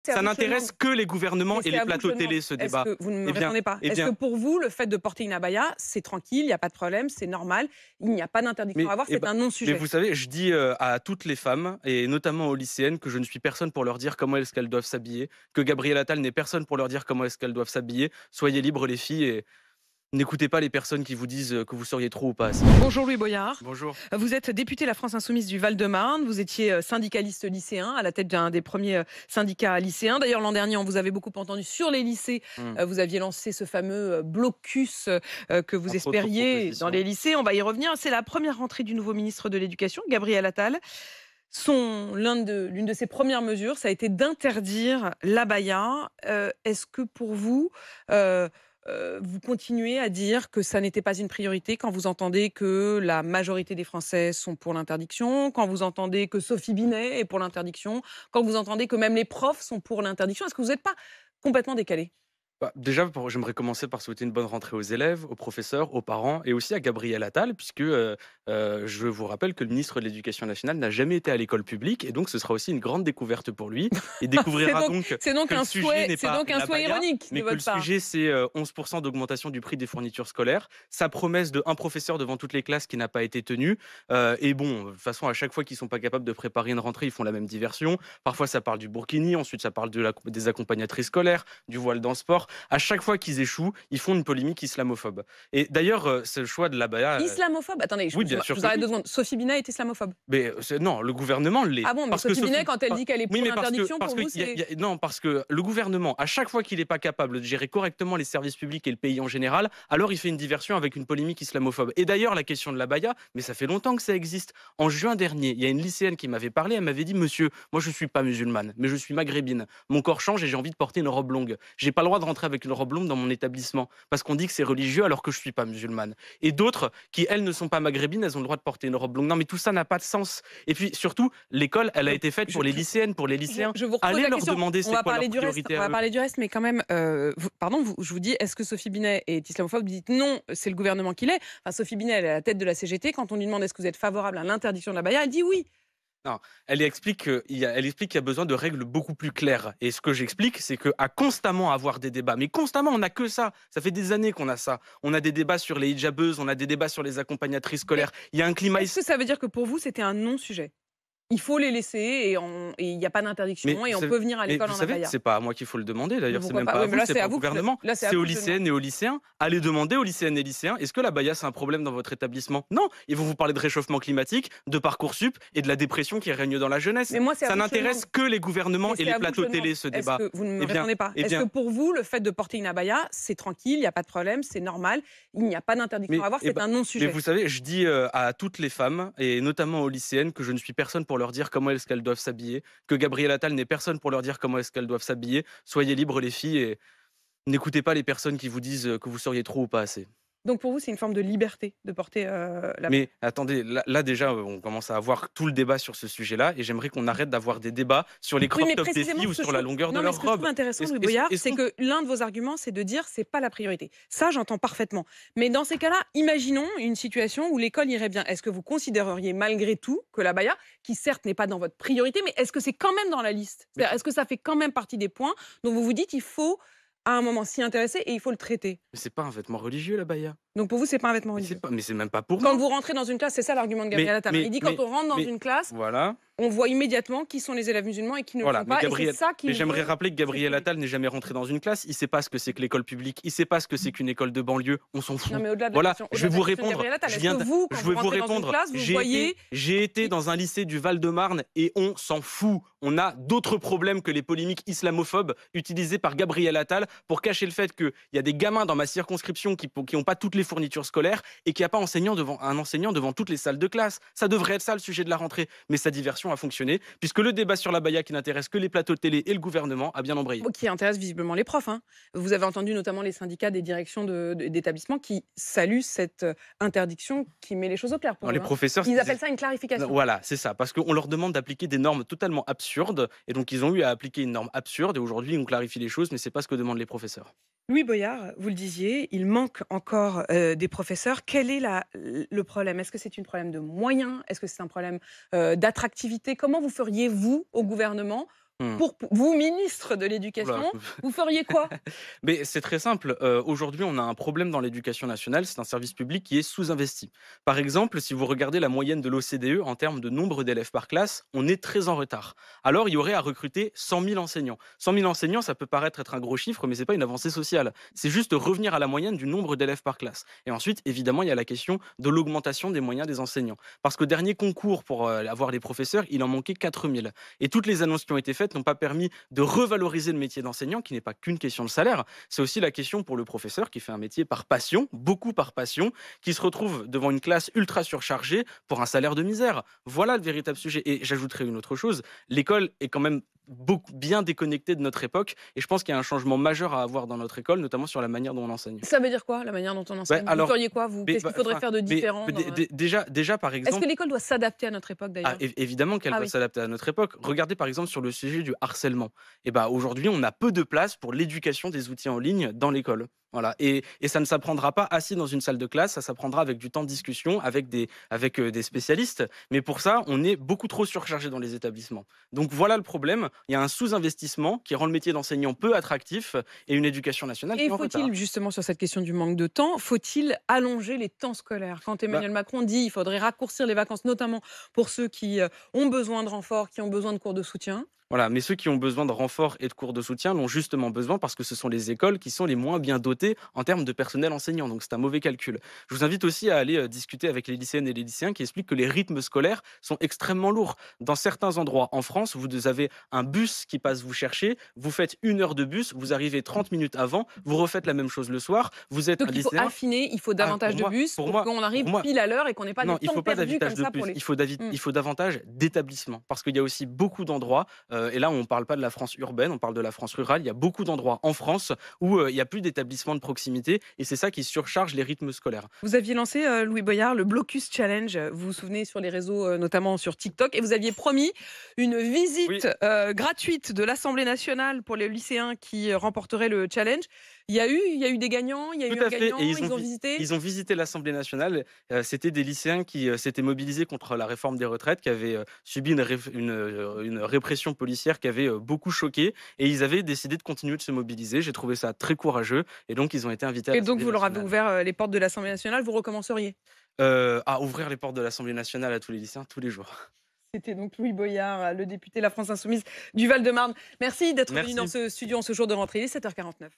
C'est à Ça vous que je n'intéresse demande. que les gouvernements Mais et c'est les à vous que je plateaux demande. télé, ce Est-ce débat. que vous ne me Eh bien répondez pas? eh Est-ce que bien pour vous, le fait de porter une abaya, c'est tranquille, il y a pas de problème, c'est normal, il n'y a pas d'interdiction à mais avoir, eh c'est ben un mais non-sujet? vous savez, je dis, à toutes les femmes et notamment aux lycéennes que je ne suis personne pour leur dire comment est-ce qu'elles doivent s'habiller, que Gabriel Attal n'est personne pour leur dire comment est-ce qu'elles doivent s'habiller. Soyez libres les filles et n'écoutez pas les personnes qui vous disent, que vous seriez trop ou pas assez. Bonjour Louis Boyard. Bonjour. Vous êtes député La France Insoumise du Val-de-Marne. Vous étiez syndicaliste lycéen, à la tête d'un des premiers syndicats lycéens. D'ailleurs, l'an dernier, on vous avait beaucoup entendu sur les lycées. Mmh. Vous aviez lancé ce fameux blocus que vous Entre autres espériez dans propositions. les lycées. On va y revenir. C'est la première rentrée du nouveau ministre de l'Éducation, Gabriel Attal. L'une de ses premières mesures, ça a été d'interdire l'abaya. Est-ce que pour vous, vous continuez à dire que ça n'était pas une priorité quand vous entendez que la majorité des Français sont pour l'interdiction, quand vous entendez que Sophie Binet est pour l'interdiction, quand vous entendez que même les profs sont pour l'interdiction? Est-ce que vous n'êtes pas complètement décalé? Bah, déjà, j'aimerais commencer par souhaiter une bonne rentrée aux élèves, aux professeurs, aux parents et aussi à Gabriel Attal, puisque je vous rappelle que le ministre de l'Éducation nationale n'a jamais été à l'école publique, et donc ce sera aussi une grande découverte pour lui. Il C'est découvrira donc, donc c'est donc que le un sujet souhait, n'est c'est pas donc un souhait l'abaya, ironique de mais que le votre part. sujet c'est 11% d'augmentation du prix des fournitures scolaires, sa promesse de un professeur devant toutes les classes qui n'a pas été tenue. Et bon, de toute façon, à chaque fois qu'ils sont pas capables de préparer une rentrée, ils font la même diversion. Parfois, ça parle du burkini, ensuite ça parle des accompagnatrices scolaires, du voile dans le sport. À chaque fois qu'ils échouent, ils font une polémique islamophobe. Et d'ailleurs, ce choix de l'abaya, Islamophobe? Attendez, oui, je bien je sûr vous que arrête oui. 2 secondes. Sophie Binet est islamophobe? Mais non, le gouvernement l'est. Ah bon, mais Parce que Sophie Binet, Sophie quand elle pa dit qu'elle est oui, pour mais l'interdiction, pour vous, c'est... non, parce que le gouvernement, à chaque fois qu'il n'est pas capable de gérer correctement les services publics et le pays en général, alors il fait une diversion avec une polémique islamophobe. Et d'ailleurs, la question de l'abaya, mais ça fait longtemps que ça existe. En juin dernier, il y a une lycéenne qui m'avait parlé, elle m'avait dit: «Monsieur, moi je ne suis pas musulmane, mais je suis maghrébine. Mon corps change et j'ai envie de porter une robe longue. J'ai pas le droit de rentrer avec une robe longue dans mon établissement parce qu'on dit que c'est religieux alors que je suis pas musulmane.» Et d'autres qui, elles, ne sont pas maghrébines, elles ont le droit de porter une robe longue. Non, mais tout ça n'a pas de sens. Et puis surtout, l'école, elle a Je été faite je pour les je lycéennes, pour les je lycéens. je vous repose Allez la leur question. demander On c'est va quoi leur parler du reste, priorité on à va eux. parler du reste, mais quand même, pardon, je vous dis, est-ce que Sophie Binet est islamophobe? Vous dites: «Non, c'est le gouvernement qui l'est». Enfin, Sophie Binet, elle est à la tête de la CGT. Quand on lui demande: «Est-ce que vous êtes favorable à l'interdiction de l'abaya?», elle dit: «Oui». Non, elle explique qu'il y a besoin de règles beaucoup plus claires. Et ce que j'explique, c'est qu'à constamment avoir des débats, mais constamment, on n'a que ça. Ça fait des années qu'on a ça. On a des débats sur les hijabeuses, on a des débats sur les accompagnatrices Mais scolaires. Il y a un climat est-ce que ça veut dire que pour vous, c'était un non-sujet? Il faut les laisser et il n'y a pas Mais d'interdiction et vous on savez peut venir à mais l'école vous en savez, abaya? c'est pas à moi qu'il faut le demander, Mais d'ailleurs, c'est pourquoi même pas? pas à Oui, mais vous, là, c'est c'est pas à au vous que gouvernement, là, c'est à c'est aux vous que je demande. lycéennes et aux lycéens. Allez demander aux lycéennes et lycéens: «Est-ce que l'abaya, c'est un problème dans votre établissement?» Non, ils vont vous parler de réchauffement climatique, de Parcoursup et de la dépression qui règne dans la jeunesse. Mais moi, c'est à Ça vous que je demande. n'intéresse que les gouvernements Mais et c'est les à vous que je plateaux demande. télé, ce Est-ce débat. que vous ne me Eh bien répondez pas? eh Est-ce que bien pour vous, le fait de porter une abaya, c'est tranquille, il n'y a pas de problème, c'est normal, il n'y a pas d'interdiction à Mais, avoir, eh c'est ben, un mais non-sujet? vous savez, je dis à toutes les femmes, et notamment aux lycéennes, que je ne suis personne pour leur dire comment est-ce qu'elles doivent s'habiller, que Gabriel Attal n'est personne pour leur dire comment est-ce qu'elles doivent s'habiller. Soyez libres les filles et n'écoutez pas les personnes qui vous disent que vous seriez trop ou pas assez. Donc pour vous, c'est une forme de liberté de porter l'abaya? Mais attendez, là déjà, on commence à avoir tout le débat sur ce sujet-là, et j'aimerais qu'on arrête d'avoir des débats sur les Oui, crop mais tops des précisément, filles ou ce que je sur la trouve, longueur de non, mais ce leur que je trouve robe. intéressant, Est-ce Louis est-ce Boyard, est-ce c'est qu'on que l'un de vos arguments, c'est de dire c'est pas la priorité. Ça, j'entends parfaitement. Mais dans ces cas-là, imaginons une situation où l'école irait bien. Est-ce que vous considéreriez malgré tout que l'abaya, qui certes n'est pas dans votre priorité, mais est-ce que c'est quand même dans la liste? mais C'est-à-dire, est-ce que ça fait quand même partie des points dont vous vous dites il faut à un moment s'y intéresser et il faut le traiter? c'est pas un vêtement religieux, l'abaya. Donc pour vous, c'est pas un vêtement religieux. Mais c'est même pas pour Quand moi. vous rentrez dans une classe, c'est ça l'argument de Gabriel Attal, hein. Il dit quand on rentre dans Mais une classe, voilà. on voit immédiatement qui sont les élèves musulmans et qui ne le Voilà, sont pas, et c'est ça mais qu'il j'aimerais veut rappeler que Gabriel sécuriser. Attal n'est jamais rentré dans une classe. Il sait pas ce que c'est que l'école publique. Il sait pas ce que c'est qu'une école de banlieue. On s'en Non, fout. mais Voilà, je vais au-delà de vous la question de répondre. Gabriel Attal, est-ce que vous, quand Je vous vais vous rentrez dans une répondre. classe, vous voyez J'ai été qui... dans un lycée du Val-de-Marne et on s'en fout. On a d'autres problèmes que les polémiques islamophobes utilisées par Gabriel Attal pour cacher le fait qu'il y a des gamins dans ma circonscription qui n'ont pas toutes les fournitures scolaires et qu'il n'y a pas un enseignant devant toutes les salles de classe. Ça devrait être ça le sujet de la rentrée. Mais sa diversion a fonctionné puisque le débat sur la baya qui n'intéresse que les plateaux de télé et le gouvernement a bien embrayé. qui intéresse visiblement les profs, hein. Vous avez entendu notamment les syndicats des directions d'établissements qui saluent cette interdiction qui met les choses au clair Non, pour eux, les hein. professeurs, Ils appellent c'est ça une clarification. voilà, c'est ça, parce qu'on leur demande d'appliquer des normes totalement absurdes, et donc ils ont eu à appliquer une norme absurde, et aujourd'hui on clarifie les choses, mais c'est pas ce que demandent les professeurs. Louis Boyard, vous le disiez, il manque encore des professeurs. Quel est le problème? Est-ce que c'est un problème de moyens? Est-ce que c'est un problème d'attractivité? Comment vous feriez, vous, au gouvernement, Mmh. Pour vous, ministre de Ouh là, l'Éducation, vous feriez quoi? mais c'est très simple. Aujourd'hui, on a un problème dans l'éducation nationale. C'est un service public qui est sous-investi. Par exemple, si vous regardez la moyenne de l'OCDE en termes de nombre d'élèves par classe, on est très en retard. Alors, il y aurait à recruter 100 000 enseignants. 100 000 enseignants, ça peut paraître être un gros chiffre, mais c'est pas une avancée sociale. C'est juste revenir à la moyenne du nombre d'élèves par classe. Et ensuite, évidemment, il y a la question de l'augmentation des moyens des enseignants. Parce qu'au dernier concours pour avoir les professeurs, il en manquait 4 000. Et toutes les annonces qui ont été faites n'ont pas permis de revaloriser le métier d'enseignant, qui n'est pas qu'une question de salaire. C'est aussi la question pour le professeur qui fait un métier par passion, beaucoup par passion, qui se retrouve devant une classe ultra surchargée pour un salaire de misère. Voilà le véritable sujet. Et j'ajouterai une autre chose, l'école est quand même beaucoup bien déconnectée de notre époque, et je pense qu'il y a un changement majeur à avoir dans notre école, notamment sur la manière dont on enseigne. Ça veut dire quoi, la manière dont on Ouais, enseigne? Vous alors, feriez quoi, vous? mais, Qu'est-ce qu'il faudrait faire de différent dans déjà, par est-ce que exemple, l'école doit s'adapter à notre époque, ah, d'ailleurs? évidemment qu'elle Ah doit oui. s'adapter à notre époque. Regardez par exemple sur le sujet du harcèlement. Et ben aujourd'hui, on a peu de place pour l'éducation des outils en ligne dans l'école. Voilà. Et ça ne s'apprendra pas assis dans une salle de classe, ça s'apprendra avec du temps de discussion, avec des spécialistes. Mais pour ça, on est beaucoup trop surchargé dans les établissements. Donc voilà le problème. Il y a un sous-investissement qui rend le métier d'enseignant peu attractif et une éducation nationale qui Et est en faut-il, retard. justement, sur cette question du manque de temps, faut-il allonger les temps scolaires? Quand Bah, Emmanuel Macron dit il faudrait raccourcir les vacances, notamment pour ceux qui ont besoin de renforts, qui ont besoin de cours de soutien. Voilà, mais ceux qui ont besoin de renforts et de cours de soutien l'ont justement besoin parce que ce sont les écoles qui sont les moins bien dotées en termes de personnel enseignant. Donc c'est un mauvais calcul. Je vous invite aussi à aller discuter avec les lycéennes et les lycéens qui expliquent que les rythmes scolaires sont extrêmement lourds. Dans certains endroits en France, vous avez un bus qui passe vous chercher, vous faites 1 heure de bus, vous arrivez 30 minutes avant, vous refaites la même chose le soir, vous êtes un Donc il faut lycéen. affiner, il faut Ah, davantage de bus pour pour moi, qu'on arrive pour moi, pile à l'heure et qu'on n'ait pas de non, il temps faut pas perdu d'avitage comme de ça pour plus. les. Mmh. Il faut davantage d'établissements. Parce qu'il y a aussi beaucoup d'endroits, et là, on ne parle pas de la France urbaine, on parle de la France rurale. Il y a beaucoup d'endroits en France où il n'y a plus d'établissements de proximité. Et c'est ça qui surcharge les rythmes scolaires. Vous aviez lancé, Louis Boyard, le Blocus Challenge, vous vous souvenez, sur les réseaux, notamment sur TikTok, et vous aviez promis une Oui, visite, gratuite de l'Assemblée nationale pour les lycéens qui, remporteraient le challenge. Il y a eu des gagnants, il y a tout eu un à fait. Et gagnant, ils ont visité? ils ont visité l'Assemblée nationale. C'était des lycéens qui s'étaient mobilisés contre la réforme des retraites, qui avaient subi une répression policière qui avait beaucoup choqué. Et ils avaient décidé de continuer de se mobiliser. J'ai trouvé ça très courageux. Et donc, ils ont été invités à Et donc l'Assemblée vous leur avez nationale. ouvert, les portes de l'Assemblée nationale, vous recommenceriez? À ouvrir les portes de l'Assemblée nationale à tous les lycéens tous les jours. C'était donc Louis Boyard, le député La France Insoumise du Val-de-Marne. Merci d'être venu dans Merci. ce studio en ce jour de rentrée, il est 7h49.